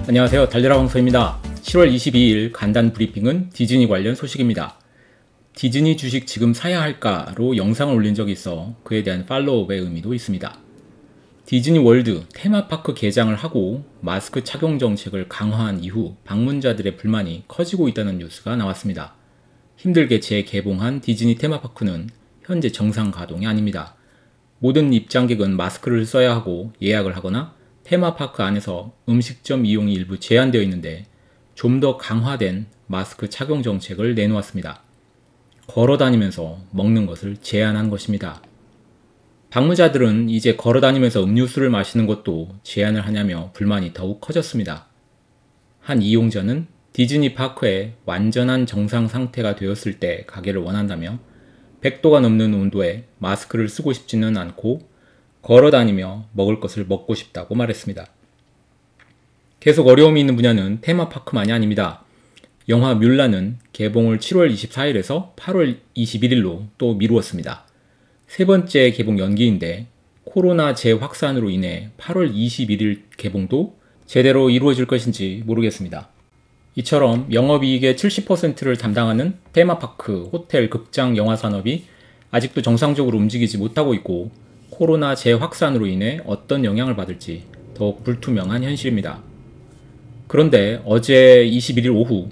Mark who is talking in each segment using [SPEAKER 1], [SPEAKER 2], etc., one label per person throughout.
[SPEAKER 1] 안녕하세요, 달려라 황소입니다. 7월 22일 간단 브리핑은 디즈니 관련 소식입니다. 디즈니 주식 지금 사야 할까로 영상을 올린 적이 있어 그에 대한 팔로우업의 의미도 있습니다. 디즈니 월드 테마파크 개장을 하고 마스크 착용 정책을 강화한 이후 방문자들의 불만이 커지고 있다는 뉴스가 나왔습니다. 힘들게 재개봉한 디즈니 테마파크는 현재 정상 가동이 아닙니다. 모든 입장객은 마스크를 써야 하고 예약을 하거나 테마파크 안에서 음식점 이용이 일부 제한되어 있는데 좀 더 강화된 마스크 착용 정책을 내놓았습니다. 걸어다니면서 먹는 것을 제한한 것입니다. 방문자들은 이제 걸어다니면서 음료수를 마시는 것도 제한을 하냐며 불만이 더욱 커졌습니다. 한 이용자는 디즈니 파크에 완전한 정상 상태가 되었을 때 가기를 원한다며 100도가 넘는 온도에 마스크를 쓰고 싶지는 않고 걸어다니며 먹을 것을 먹고 싶다고 말했습니다. 계속 어려움이 있는 분야는 테마파크만이 아닙니다. 영화 뮬란은 개봉을 7월 24일에서 8월 21일로 또 미루었습니다. 세 번째 개봉 연기인데 코로나 재확산으로 인해 8월 21일 개봉도 제대로 이루어질 것인지 모르겠습니다. 이처럼 영업이익의 70%를 담당하는 테마파크, 호텔, 극장, 영화 산업이 아직도 정상적으로 움직이지 못하고 있고 코로나 재확산으로 인해 어떤 영향을 받을지 더욱 불투명한 현실입니다. 그런데 어제 21일 오후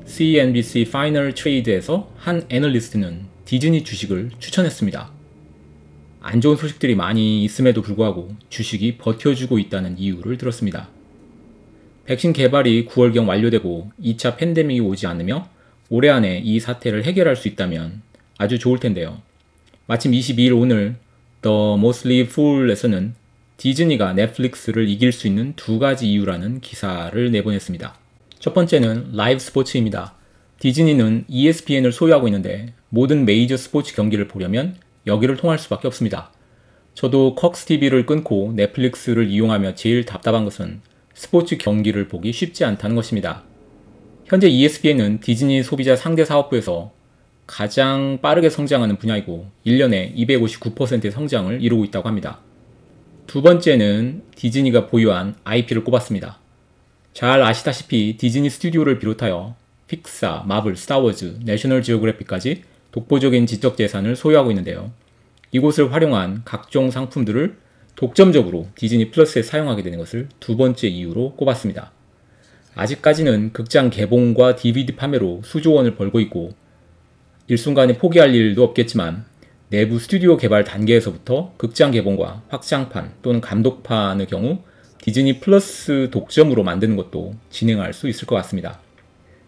[SPEAKER 1] CNBC 파이널 트레이드에서 한 애널리스트는 디즈니 주식을 추천했습니다. 안 좋은 소식들이 많이 있음에도 불구하고 주식이 버텨주고 있다는 이유를 들었습니다. 백신 개발이 9월경 완료되고 2차 팬데믹이 오지 않으며 올해 안에 이 사태를 해결할 수 있다면 아주 좋을 텐데요. 마침 22일 오늘 The Mostly Fool에서는 디즈니가 넷플릭스를 이길 수 있는 두 가지 이유라는 기사를 내보냈습니다. 첫 번째는 라이브 스포츠입니다. 디즈니는 ESPN을 소유하고 있는데 모든 메이저 스포츠 경기를 보려면 여기를 통할 수밖에 없습니다. 저도 컥스TV를 끊고 넷플릭스를 이용하며 제일 답답한 것은 스포츠 경기를 보기 쉽지 않다는 것입니다. 현재 ESPN은 디즈니 소비자 상대 사업부에서 가장 빠르게 성장하는 분야이고 1년에 259%의 성장을 이루고 있다고 합니다. 두 번째는 디즈니가 보유한 IP를 꼽았습니다. 잘 아시다시피 디즈니 스튜디오를 비롯하여 픽사, 마블, 스타워즈, 내셔널 지오그래피까지 독보적인 지적 재산을 소유하고 있는데요. 이곳을 활용한 각종 상품들을 독점적으로 디즈니 플러스에 사용하게 되는 것을 두 번째 이유로 꼽았습니다. 아직까지는 극장 개봉과 DVD 판매로 수조 원을 벌고 있고 일순간에 포기할 일도 없겠지만 내부 스튜디오 개발 단계에서부터 극장 개봉과 확장판 또는 감독판의 경우 디즈니 플러스 독점으로 만드는 것도 진행할 수 있을 것 같습니다.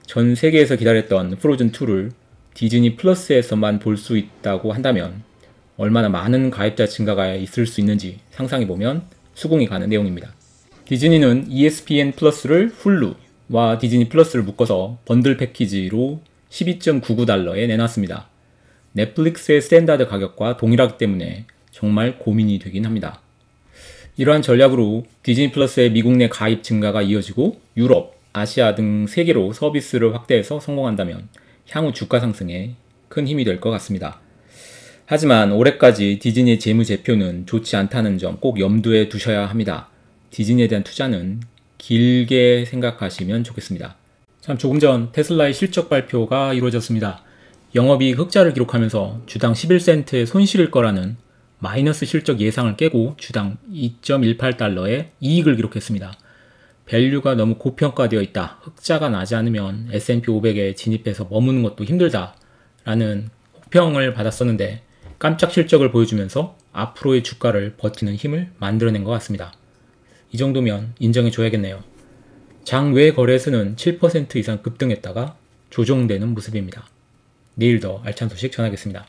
[SPEAKER 1] 전 세계에서 기다렸던 프로즌2를 디즈니 플러스에서만 볼 수 있다고 한다면 얼마나 많은 가입자 증가가 있을 수 있는지 상상해보면 수긍이 가는 내용입니다. 디즈니는 ESPN 플러스를 훌루와 디즈니 플러스를 묶어서 번들 패키지로 12.99달러에 내놨습니다. 넷플릭스의 스탠다드 가격과 동일하기 때문에 정말 고민이 되긴 합니다. 이러한 전략으로 디즈니 플러스의 미국 내 가입 증가가 이어지고 유럽, 아시아 등 세계로 서비스를 확대해서 성공한다면 향후 주가 상승에 큰 힘이 될 것 같습니다. 하지만 올해까지 디즈니의 재무제표는 좋지 않다는 점 꼭 염두에 두셔야 합니다. 디즈니에 대한 투자는 길게 생각하시면 좋겠습니다. 참 조금 전 테슬라의 실적 발표가 이루어졌습니다. 영업이익 흑자를 기록하면서 주당 11센트의 손실일 거라는 마이너스 실적 예상을 깨고 주당 2.18달러의 이익을 기록했습니다. 밸류가 너무 고평가되어 있다. 흑자가 나지 않으면 S&P 500에 진입해서 머무는 것도 힘들다. 라는 혹평을 받았었는데 깜짝 실적을 보여주면서 앞으로의 주가를 버티는 힘을 만들어낸 것 같습니다. 이 정도면 인정해줘야겠네요. 장외 거래에서는 7% 이상 급등했다가 조정되는 모습입니다. 내일 더 알찬 소식 전하겠습니다.